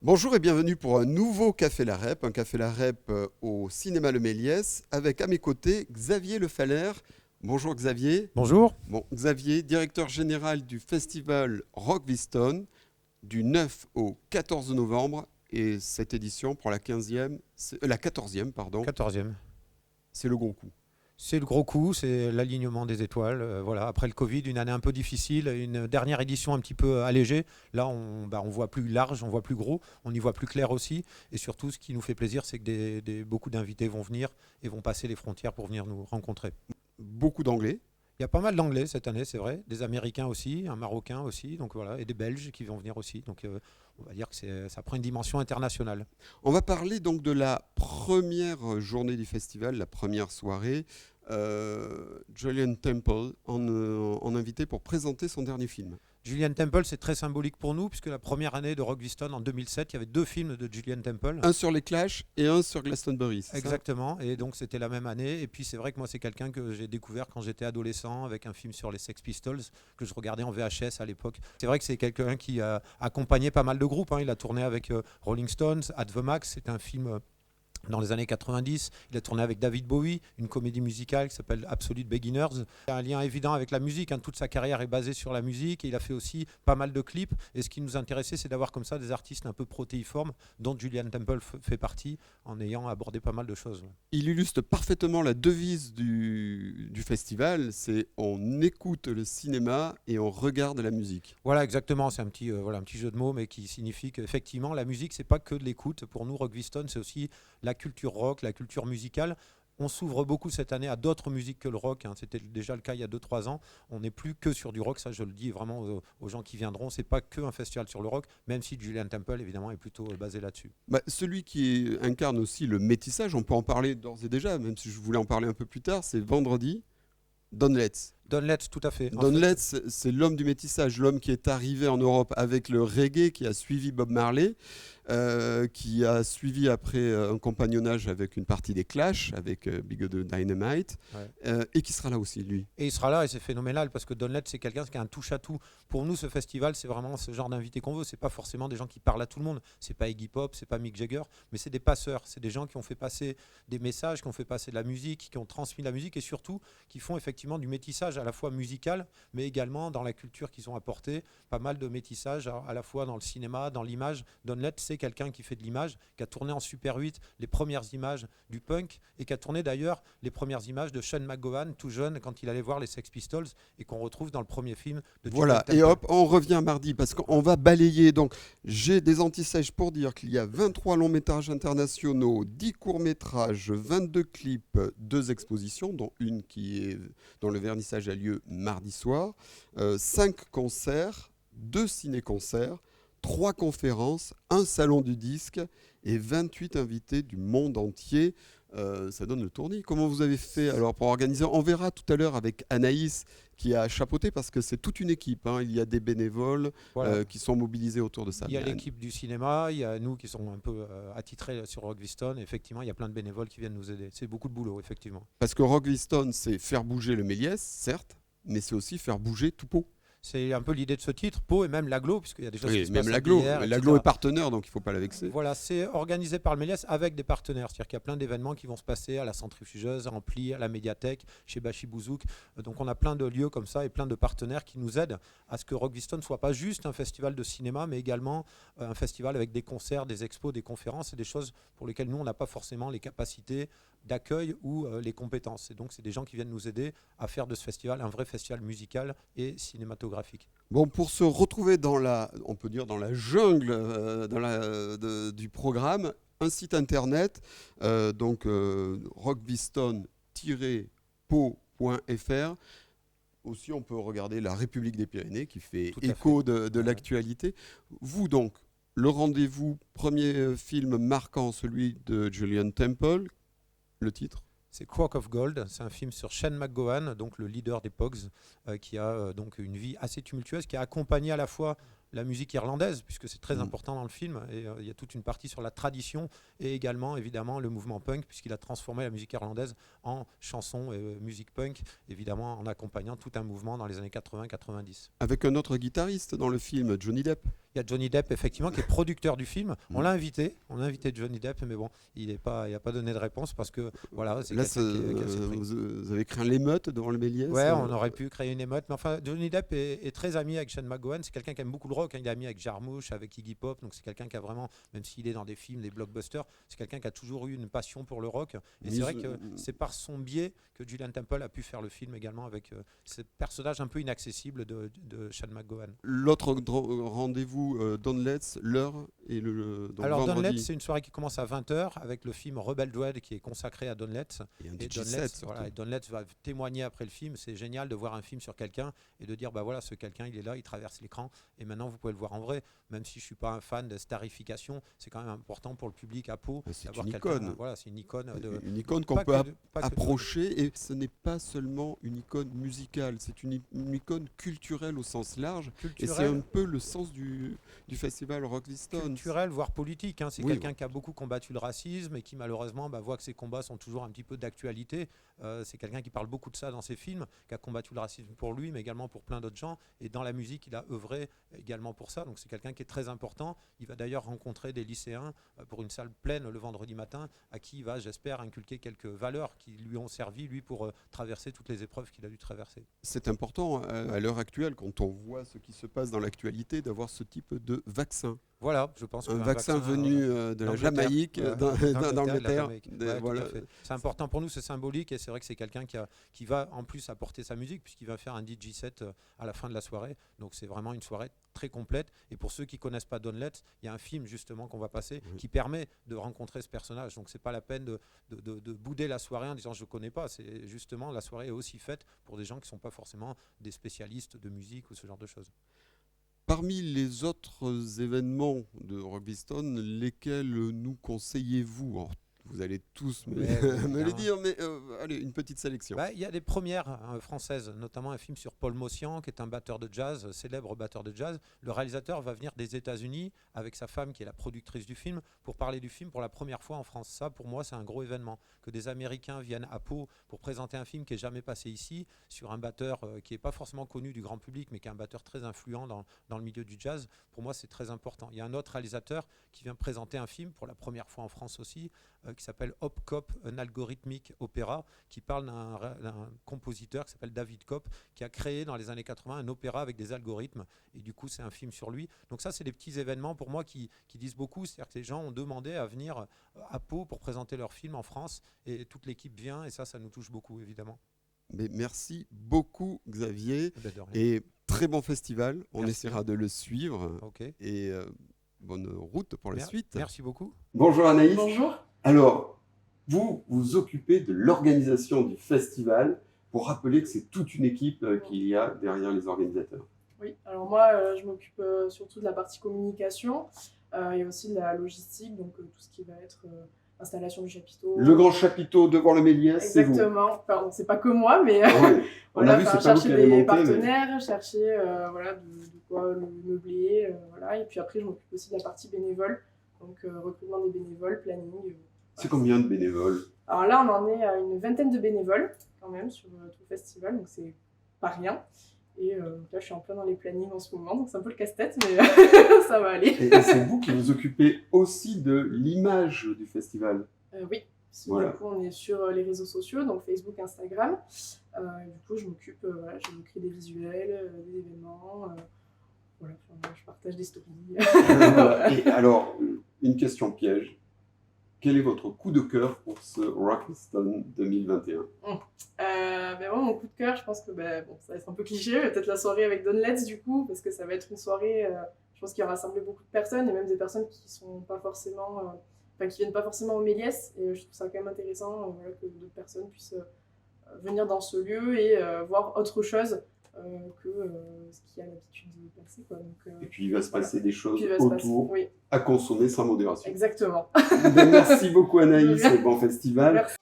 Bonjour et bienvenue pour un nouveau Café La Rep, un Café La Rep au cinéma Le Méliès, avec à mes côtés Xavier Le Faller. Bonjour Xavier. Bonjour. Bon, Xavier, directeur général du festival Rock Viston du 9 au 14 novembre. Et cette édition pour la 15e, la 14e, pardon, 14e. c'est le gros coup. C'est le gros coup, c'est l'alignement des étoiles. Voilà. Après le Covid, une année un peu difficile, une dernière édition un petit peu allégée. Là, on voit plus large, on voit plus gros, on y voit plus clair aussi. Et surtout, ce qui nous fait plaisir, c'est que beaucoup d'invités vont venir et vont passer les frontières pour venir nous rencontrer. Beaucoup d'anglais. Il y a pas mal d'Anglais cette année, c'est vrai, des Américains aussi, un Marocain aussi, donc voilà, et des Belges qui vont venir aussi. Donc on va dire que ça prend une dimension internationale. On va parler donc de la première journée du festival, la première soirée. Julian Temple en invité pour présenter son dernier film. Julian Temple, c'est très symbolique pour nous, puisque la première année de Rock Viston, en 2007, il y avait deux films de Julian Temple. Un sur les Clash et un sur Glastonbury, c'est ça? Exactement, et donc c'était la même année. Et puis c'est vrai que moi, c'est quelqu'un que j'ai découvert quand j'étais adolescent, avec un film sur les Sex Pistols, que je regardais en VHS à l'époque. C'est vrai que c'est quelqu'un qui a accompagné pas mal de groupes, hein. Il a tourné avec Rolling Stones, At the Max, c'est un film dans les années 90. Il a tourné avec David Bowie, une comédie musicale qui s'appelle Absolute Beginners. Il y a un lien évident avec la musique, hein. Toute sa carrière est basée sur la musique et il a fait aussi pas mal de clips. Et ce qui nous intéressait, c'est d'avoir comme ça des artistes un peu protéiformes, dont Julian Temple fait partie, en ayant abordé pas mal de choses. Il illustre parfaitement la devise du festival, c'est on écoute le cinéma et on regarde la musique. Voilà, exactement, c'est un petit jeu de mots, mais qui signifie qu'effectivement, la musique, c'est pas que de l'écoute. Pour nous, Rock Viston, c'est aussi la culture rock, la culture musicale. On s'ouvre beaucoup cette année à d'autres musiques que le rock, hein. C'était déjà le cas il y a 2 3 ans. On n'est plus que sur du rock, ça je le dis vraiment aux gens qui viendront. C'est pas que un festival sur le rock, même si Julian Temple évidemment est plutôt basé là-dessus. Bah, celui qui incarne aussi le métissage, on peut en parler d'ores et déjà, même si je voulais en parler un peu plus tard, c'est vendredi, Don Letts. Don Letts, tout à fait. En Don fait, Letts, c'est l'homme du métissage, l'homme qui est arrivé en Europe avec le reggae, qui a suivi Bob Marley, qui a suivi après un compagnonnage avec une partie des Clash, avec Big de Dynamite, ouais. et qui sera là aussi, lui. Et il sera là et c'est phénoménal parce que Don Letts, c'est quelqu'un qui a un touche-à-tout. Pour nous, ce festival, c'est vraiment ce genre d'invité qu'on veut. C'est pas forcément des gens qui parlent à tout le monde. C'est pas Iggy Pop, c'est pas Mick Jagger, mais c'est des passeurs. C'est des gens qui ont fait passer des messages, qui ont fait passer de la musique, qui ont transmis la musique et surtout qui font effectivement du métissage à la fois musical, mais également dans la culture qu'ils ont apporté. Pas mal de métissage à la fois dans le cinéma, dans l'image. Don Letts, c'est quelqu'un qui fait de l'image, qui a tourné en Super 8 les premières images du punk et qui a tourné d'ailleurs les premières images de Sean McGowan, tout jeune, quand il allait voir les Sex Pistols et qu'on retrouve dans le premier film de Julian Voilà, Temple. et hop, on revient mardi parce qu'on va balayer. Donc, j'ai des antisèches pour dire qu'il y a 23 longs métrages internationaux, 10 courts métrages, 22 clips, 2 expositions, dont le vernissage a lieu mardi soir, 5 concerts, 2 ciné-concerts, 3 conférences, un salon du disque et 28 invités du monde entier. Ça donne le tournis. Comment vous avez fait alors pour organiser? On verra tout à l'heure avec Anaïs qui a chapeauté parce que c'est toute une équipe, hein. Il y a des bénévoles Voilà. qui sont mobilisés autour de ça. Il y a l'équipe du cinéma, il y a nous qui sommes un peu attitrés sur Rock Viston. Effectivement, il y a plein de bénévoles qui viennent nous aider. C'est beaucoup de boulot, effectivement. Parce que Rock Viston, c'est faire bouger le Méliès, certes, mais c'est aussi faire bouger tout Pau. C'est un peu l'idée de ce titre, Pau et même l'Aglo, puisqu'il y a des choses qui Oui, se même passent à l'Aglo. Bière, L'Aglo etc. est partenaire, donc il ne faut pas la vexer. Voilà, c'est organisé par le Méliès avec des partenaires. C'est-à-dire qu'il y a plein d'événements qui vont se passer à la centrifugeuse, à Ampli, à la médiathèque, chez Bachi Bouzouk. Donc on a plein de lieux comme ça et plein de partenaires qui nous aident à ce que Rock Viston ne soit pas juste un festival de cinéma, mais également un festival avec des concerts, des expos, des conférences et des choses pour lesquelles nous, on n'a pas forcément les capacités d'accueil ou les compétences. Et donc c'est des gens qui viennent nous aider à faire de ce festival un vrai festival musical et cinématographique. Bon, pour se retrouver on peut dire dans la jungle du programme, un site internet, rockviston-po.fr. Aussi, on peut regarder la République des Pyrénées qui fait Tout à écho fait. de Ouais. l'actualité. Vous donc, le rendez-vous, premier film marquant, celui de Julian Temple, le titre. C'est Crock of Gold, c'est un film sur Shane McGowan, donc le leader des Pogs, qui a donc une vie assez tumultueuse, qui a accompagné à la fois la musique irlandaise, puisque c'est très important dans le film, et il y a toute une partie sur la tradition, et également évidemment le mouvement punk, puisqu'il a transformé la musique irlandaise en chanson et musique punk, évidemment en accompagnant tout un mouvement dans les années 80-90. Avec un autre guitariste dans le film, Johnny Depp. Il y a Johnny Depp, effectivement, qui est producteur du film. On l'a invité Johnny Depp, mais bon, il n'a pas donné de réponse parce que voilà, c'est Là, quelqu'un qui a ses prix. vous avez créé l'émeute devant le Méliès. Ouais, on aurait pu créer une émeute, mais enfin, Johnny Depp est très ami avec Shane McGowan. C'est quelqu'un qui aime beaucoup le rock, hein. Il est ami avec Jarmusch, avec Iggy Pop, donc c'est quelqu'un qui a vraiment, même s'il est dans des films, des blockbusters, c'est quelqu'un qui a toujours eu une passion pour le rock. Et c'est vrai que c'est par son biais que Julian Temple a pu faire le film également avec ce personnage un peu inaccessible de Shane McGowan. L'autre rendez-vous, Don't Let's, l'heure et donc Alors Don't vendredi. Let's, c'est une soirée qui commence à 20h avec le film Rebel Dread qui est consacré à Don't Let's. Et un Et DJ Don set, Letts, surtout. voilà, et Don Letts va témoigner après le film. C'est génial de voir un film sur quelqu'un et de dire bah voilà, ce quelqu'un il est là, il traverse l'écran et maintenant vous pouvez le voir en vrai. Même si je suis pas un fan de starification, c'est quand même important pour le public à Pau C'est d'avoir une quelqu'un. icône. Voilà, c'est une icône. Une icône qu'on pas peut que pas que approcher, et ce n'est pas seulement une icône musicale, c'est une icône culturelle au sens large, et c'est culturel, un peu le sens du festival Rockviston. culturel, voire politique, hein. C'est Oui, quelqu'un qui a beaucoup combattu le racisme et qui malheureusement voit que ses combats sont toujours un petit peu d'actualité. C'est quelqu'un qui parle beaucoup de ça dans ses films, qui a combattu le racisme pour lui, mais également pour plein d'autres gens. Et dans la musique, il a œuvré également pour ça. Donc c'est quelqu'un qui est très important. Il va d'ailleurs rencontrer des lycéens pour une salle pleine le vendredi matin, à qui il va, j'espère, inculquer quelques valeurs qui lui ont servi, lui, pour traverser toutes les épreuves qu'il a dû traverser. C'est important à l'heure actuelle, quand on voit ce qui se passe dans l'actualité, d'avoir ce type de vaccin. Voilà, je pense Un qu'un vaccin venu de la d'Angleterre. Jamaïque, D'Angleterre, d'Angleterre. Ouais, tout à fait. C'est important pour nous, c'est symbolique et c'est vrai que c'est quelqu'un qui va en plus apporter sa musique puisqu'il va faire un DJ set à la fin de la soirée. Donc c'est vraiment une soirée très complète. Et pour ceux qui connaissent pas Don Letts, il y a un film justement qu'on va passer qui permet de rencontrer ce personnage. Donc c'est pas la peine de bouder la soirée en disant je connais pas. C'est justement la soirée est aussi faite pour des gens qui sont pas forcément des spécialistes de musique ou ce genre de choses. Parmi les autres événements de Rockviston, lesquels nous conseillez-vous? Alors, vous allez tous me, Ouais, me le clairement. dire, mais allez, une petite sélection. Il y a des premières françaises, notamment un film sur Paul Motian, qui est un batteur de jazz, célèbre batteur de jazz. Le réalisateur va venir des États-Unis avec sa femme, qui est la productrice du film, pour parler du film pour la première fois en France. Ça, pour moi, c'est un gros événement. Que des Américains viennent à Pau pour présenter un film qui n'est jamais passé ici, sur un batteur qui n'est pas forcément connu du grand public, mais qui est un batteur très influent dans le milieu du jazz. Pour moi, c'est très important. Il y a un autre réalisateur qui vient présenter un film pour la première fois en France aussi, qui s'appelle Hop Cop, un algorithmique opéra, qui parle d'un compositeur qui s'appelle David Kopp, qui a créé dans les années 80 un opéra avec des algorithmes. Et du coup, c'est un film sur lui. Donc ça, c'est des petits événements pour moi qui disent beaucoup. C'est-à-dire que les gens ont demandé à venir à Pau pour présenter leur film en France. Et toute l'équipe vient. Et ça nous touche beaucoup, évidemment. Mais merci beaucoup, Xavier. De rien. Et très bon festival. On Merci. essaiera de le suivre. Ok. Et bonne route pour la suite. Merci beaucoup. Bonjour Anaïs. Bonjour. Alors, vous vous occupez de l'organisation du festival, pour rappeler que c'est toute une équipe qu'il y a derrière les organisateurs. Oui, alors moi, je m'occupe surtout de la partie communication. Il y a aussi de la logistique, donc tout ce qui va être installation du chapiteau. Le grand chapiteau devant le Méliès, c'est vous. Exactement. Enfin, bon, c'est pas que moi, mais Ouais. On voilà, a vu, enfin, c'est pas vous qui chercher avez des monté. Mais... partenaires, chercher voilà, de quoi le meubler. Voilà. Et puis après, je m'occupe aussi de la partie bénévole, donc recrutement des bénévoles, planning. C'est combien de bénévoles? Alors là, on en est à une vingtaine de bénévoles quand même sur tout le festival, donc c'est pas rien. Et donc là, je suis en plein dans les plannings en ce moment, donc c'est un peu le casse-tête, mais ça va aller. Et c'est vous qui vous occupez aussi de l'image du festival. Oui, si, Voilà. du coup, on est sur les réseaux sociaux, donc Facebook, Instagram. Du coup, je m'occupe, voilà, je crée des visuels, des événements. Voilà, enfin, je partage des stories. Voilà. Et alors, une question piège. Quel est votre coup de cœur pour ce Rockviston 2021? Ben moi, mon coup de cœur, je pense que bon, ça va être un peu cliché, mais peut-être la soirée avec Don Letts du coup, parce que ça va être une soirée, je pense, qui a rassemblé beaucoup de personnes, et même des personnes qui sont pas forcément, qui viennent pas forcément au Méliès, et je trouve ça quand même intéressant voilà, que d'autres personnes puissent venir dans ce lieu et voir autre chose que ce qu'il y a l'habitude de passer. Quoi. Donc, Et puis il va se passer des choses puis il va se passer, autour oui, à consommer sans modération. exactement. Merci beaucoup Anaïs et bon festival. Merci.